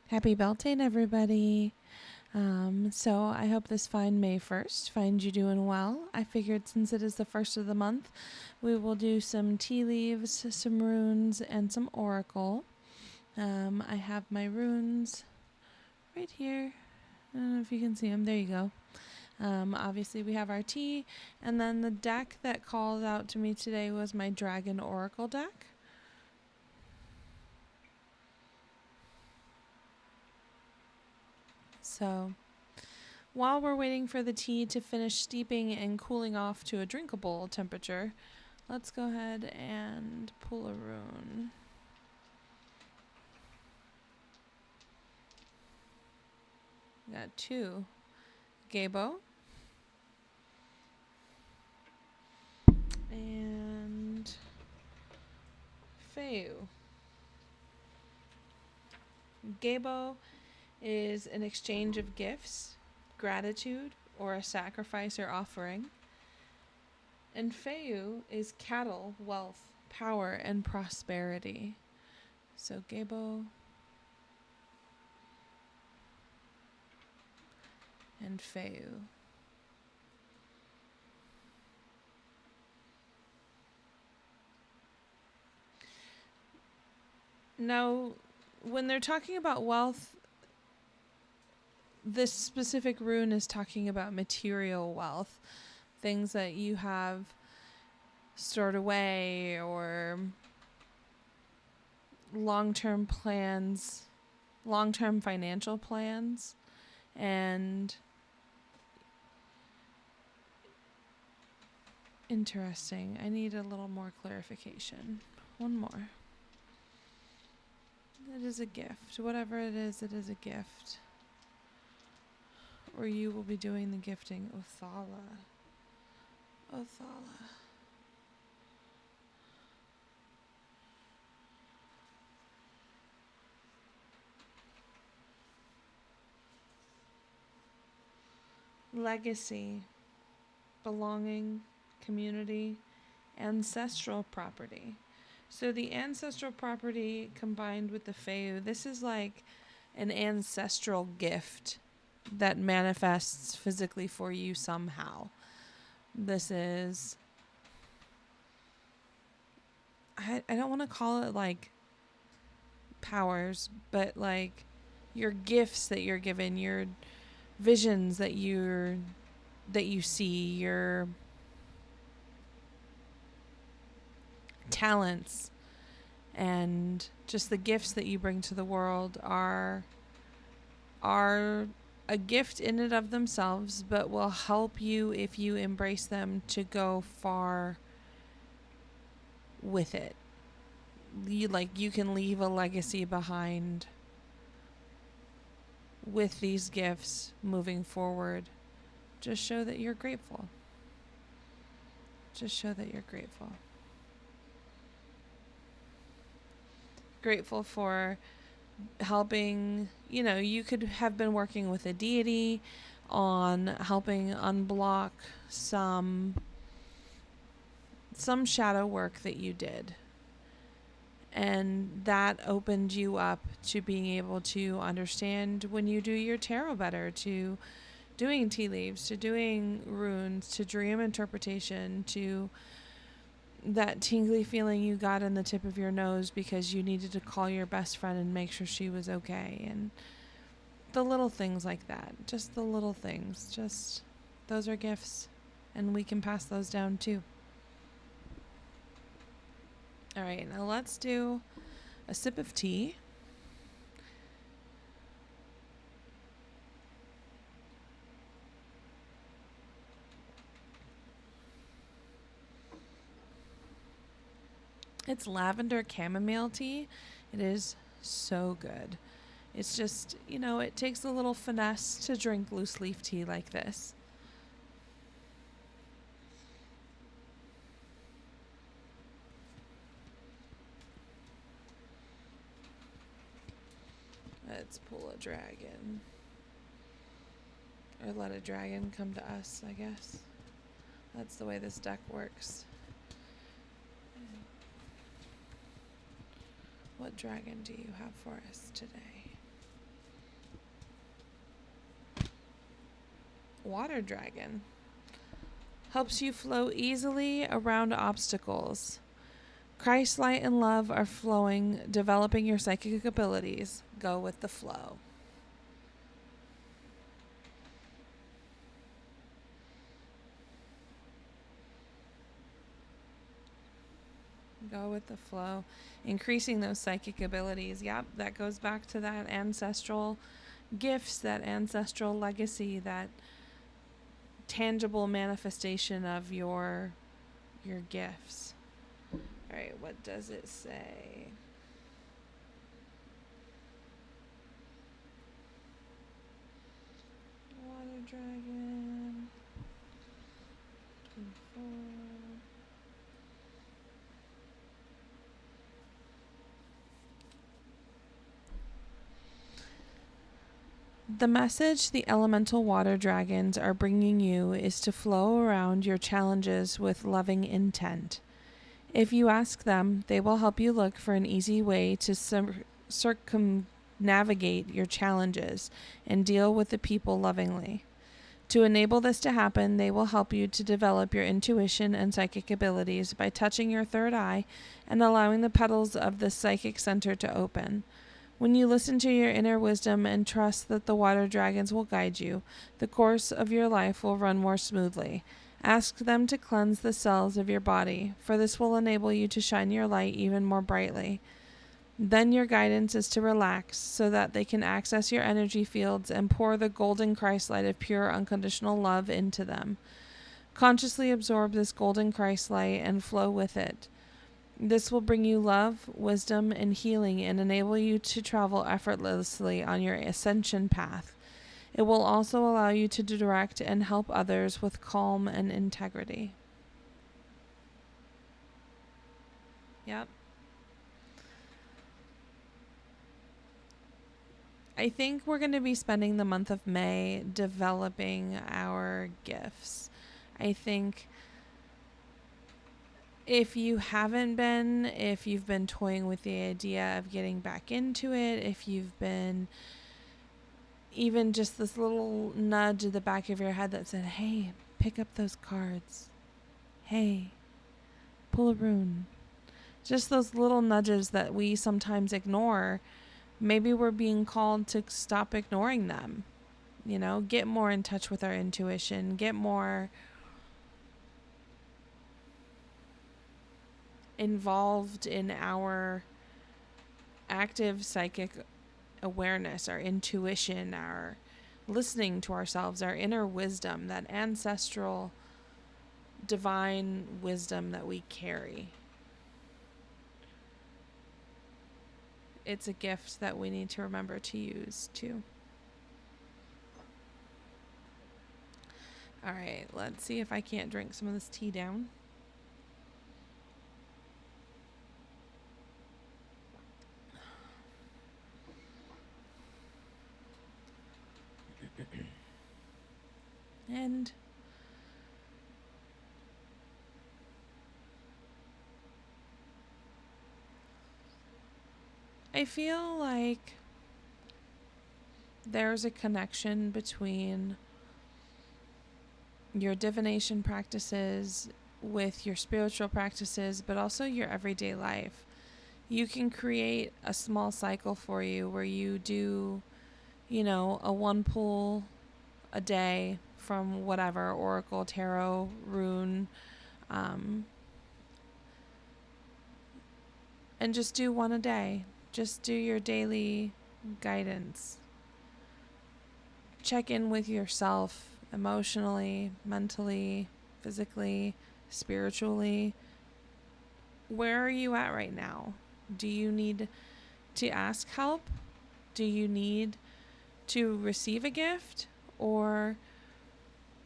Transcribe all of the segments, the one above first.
Happy Beltane, everybody. So I hope this fine May 1st finds you doing well. I figured since it is the first of the month, we will do some tea leaves, some runes, and some oracle. I have my runes right here. I don't know if you can see them. There you go. Obviously, we have our tea, and then the deck that called out to me today was my Dragon Oracle deck. So, while we're waiting for the tea to finish steeping and cooling off to a drinkable temperature, let's go ahead and pull a rune. We got two. Gabo. And Feu. Gabo is an exchange of gifts, gratitude, or a sacrifice or offering. And Feu is cattle, wealth, power, and prosperity. So Gabo and Feu. Now, when they're talking about wealth, this specific rune is talking about material wealth, things that you have stored away or long-term plans, long-term financial plans, and interesting. I need a little more clarification. One more. It is a gift. Whatever it is a gift. Or you will be doing the gifting. Othala. Othala. Legacy. Belonging. Community. Ancestral property. So the ancestral property combined with the Feu, this is like an ancestral gift that manifests physically for you somehow. This is, I don't want to call it like powers, but like your gifts that you're given, your visions that you see, your talents, and just the gifts that you bring to the world are a gift in and of themselves, but will help you if you embrace them to go far with it. You can leave a legacy behind with these gifts moving forward. Just show that you're grateful. Just show that you're grateful. Grateful for helping, you could have been working with a deity on helping unblock some shadow work that you did. And that opened you up to being able to understand when you do your tarot better, to doing tea leaves, to doing runes, to dream interpretation, to that tingly feeling you got in the tip of your nose because you needed to call your best friend and make sure she was okay. And the little things like that, just the little things, just those are gifts, and we can pass those down too. All right, now let's do a sip of tea. It's lavender chamomile tea. It is so good. It's just, it takes a little finesse to drink loose leaf tea like this. Let's pull a dragon. Or let a dragon come to us, I guess. That's the way this deck works. What dragon do you have for us today? water dragon. Helps you flow easily around obstacles. Christ, light, and love are flowing, developing your psychic abilities. Go with the flow. Go with the flow. Increasing those psychic abilities. Yep, that goes back to that ancestral gifts, that ancestral legacy, that tangible manifestation of your gifts. All right, what does it say? Water dragon. 24. The message the elemental water dragons are bringing you is to flow around your challenges with loving intent. If you ask them, they will help you look for an easy way to circumnavigate your challenges and deal with the people lovingly. To enable this to happen, they will help you to develop your intuition and psychic abilities by touching your third eye and allowing the petals of the psychic center to open. When you listen to your inner wisdom and trust that the water dragons will guide you, the course of your life will run more smoothly. Ask them to cleanse the cells of your body, for this will enable you to shine your light even more brightly. Then your guidance is to relax so that they can access your energy fields and pour the golden Christ light of pure unconditional love into them. Consciously absorb this golden Christ light and flow with it. This will bring you love, wisdom, and healing and enable you to travel effortlessly on your ascension path. It will also allow you to direct and help others with calm and integrity. Yep. I think we're going to be spending the month of May developing our gifts. I think if you've been toying with the idea of getting back into it, if you've been even just this little nudge at the back of your head that said, hey, pick up those cards. Hey, pull a rune. Just those little nudges that we sometimes ignore. Maybe we're being called to stop ignoring them. Get more in touch with our intuition. Get more involved in our active psychic awareness, our intuition, our listening to ourselves, our inner wisdom, that ancestral divine wisdom that we carry. It's a gift that we need to remember to use too. All right, let's see if I can't drink some of this tea down. And I feel like there's a connection between your divination practices with your spiritual practices, but also your everyday life. You can create a small cycle for you where you do, a one pull a day from whatever, oracle, tarot, rune, and just do one a day. Just do your daily guidance. Check in with yourself emotionally, mentally, physically, spiritually. Where are you at right now? Do you need to ask help? Do you need to receive a gift? Or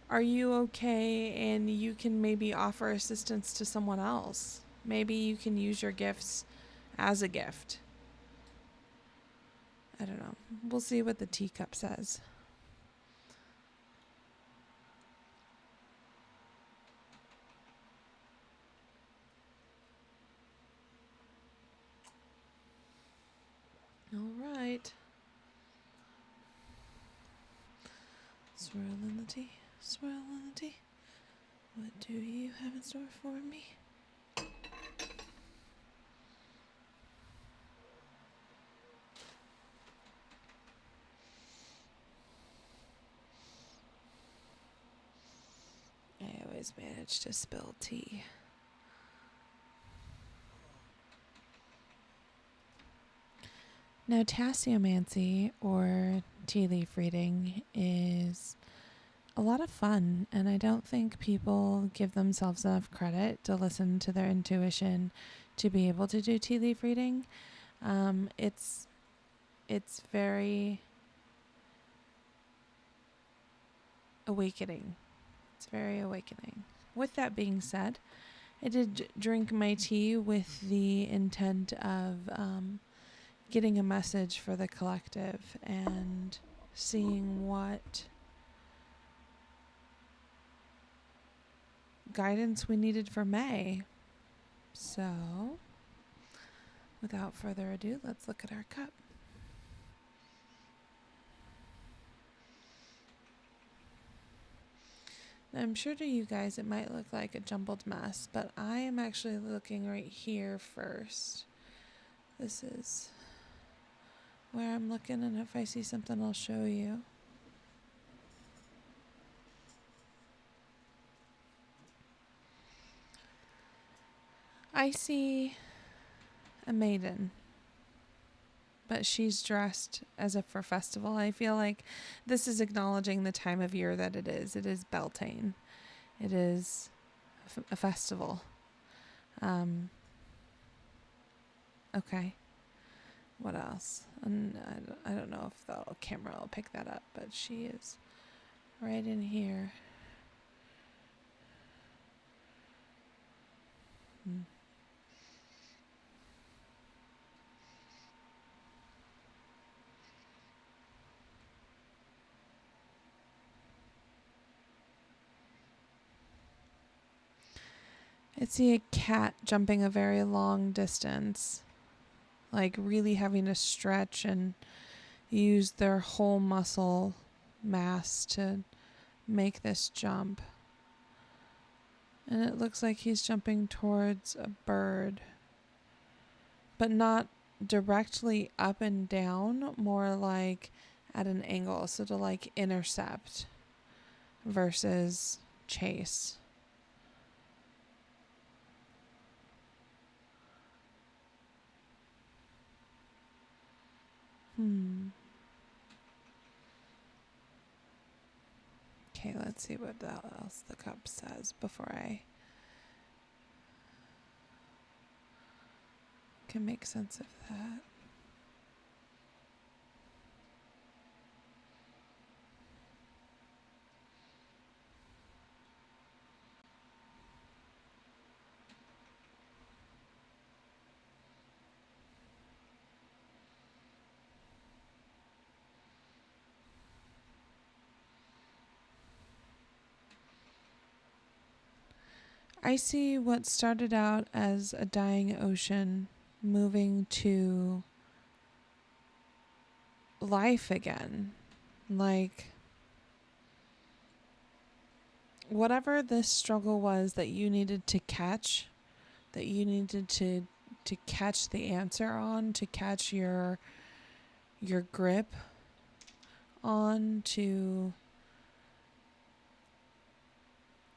are you okay and you can maybe offer assistance to someone else? Maybe you can use your gifts as a gift. I don't know. We'll see what the teacup says. All right. Swirl in the tea. swirl on the tea. What do you have in store for me? I always manage to spill tea. Now, tasseomancy, or tea leaf reading, is a lot of fun, and I don't think people give themselves enough credit to listen to their intuition to be able to do tea leaf reading. It's very awakening. It's very awakening. With that being said, I did drink my tea with the intent of getting a message for the collective and seeing what guidance we needed for May. So, without further ado, let's look at our cup. Now, I'm sure to you guys it might look like a jumbled mess, but I am actually looking right here first. This is where I'm looking, and if I see something, I'll show you. I see a maiden, but she's dressed as if for festival. I feel like this is acknowledging the time of year that it is. It is Beltane. It is a festival. Okay. What else? And I don't know if the camera will pick that up, but she is right in here. I see a cat jumping a very long distance, like really having to stretch and use their whole muscle mass to make this jump. And it looks like he's jumping towards a bird, but not directly up and down, more like at an angle, so to like intercept versus chase. Okay, let's see what else the cup says before I can make sense of that. I see what started out as a dying ocean moving to life again. Like, whatever this struggle was that you needed to catch, that you needed to catch the answer on, to catch your grip on, to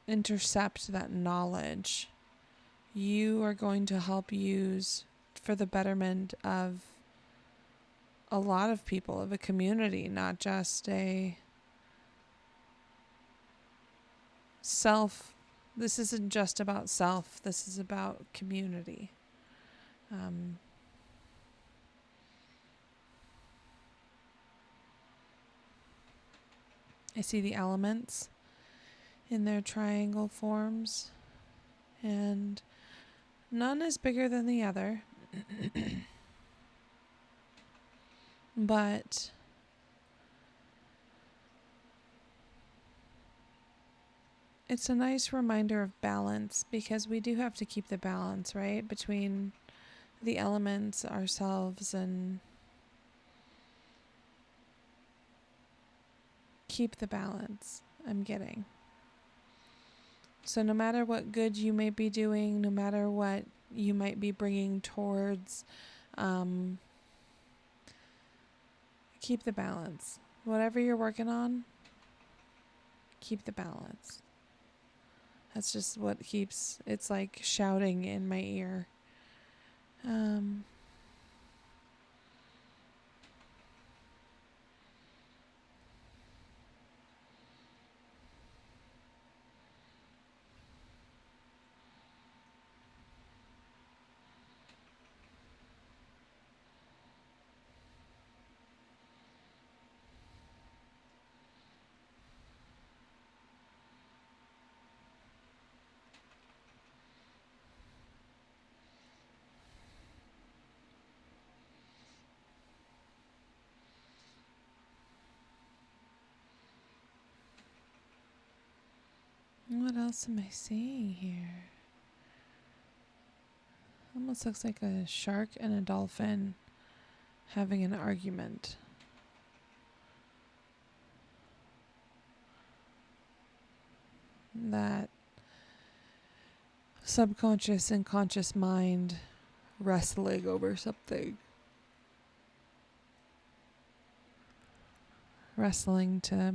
intercept that knowledge, you are going to help use for the betterment of a lot of people, of a community, not just a self. This isn't just about self. This is about community. I see the elements in their triangle forms, and none is bigger than the other. But it's a nice reminder of balance, because we do have to keep the balance, right, between the elements, ourselves, and keep the balance. I'm getting. So no matter what good you might be doing, no matter what you might be bringing towards, keep the balance. Whatever you're working on, keep the balance. That's just what keeps, it's like shouting in my ear. What else am I seeing here? Almost looks like a shark and a dolphin having an argument. That subconscious and conscious mind wrestling over something. Wrestling to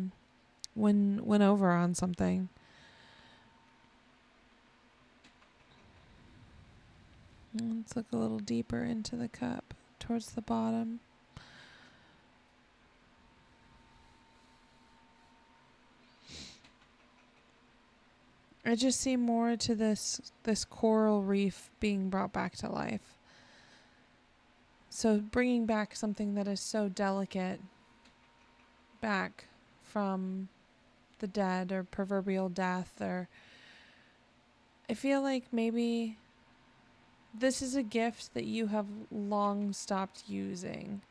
win over on something. Let's look a little deeper into the cup, towards the bottom. I just see more to this coral reef being brought back to life. So bringing back something that is so delicate back from the dead or proverbial death, or I feel like maybe this is a gift that you have long stopped using.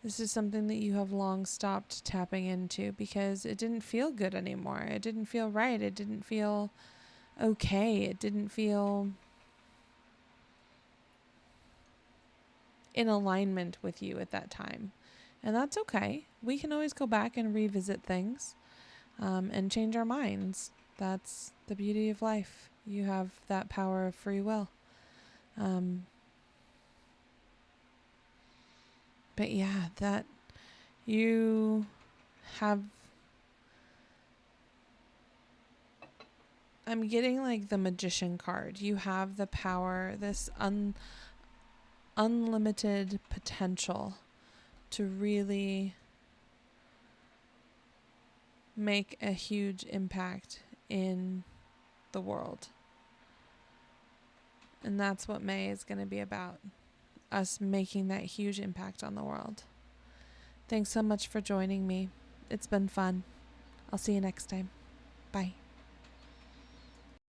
This is something that you have long stopped tapping into because it didn't feel good anymore. It didn't feel right. It didn't feel okay. It didn't feel in alignment with you at that time. And that's okay. We can always go back and revisit things and change our minds. That's the beauty of life. You have that power of free will. But yeah, that you have, I'm getting like the magician card. You have the power, this unlimited potential to really make a huge impact in the world. And that's what May is going to be about. Us making that huge impact on the world. Thanks so much for joining me. It's been fun. I'll see you next time. Bye.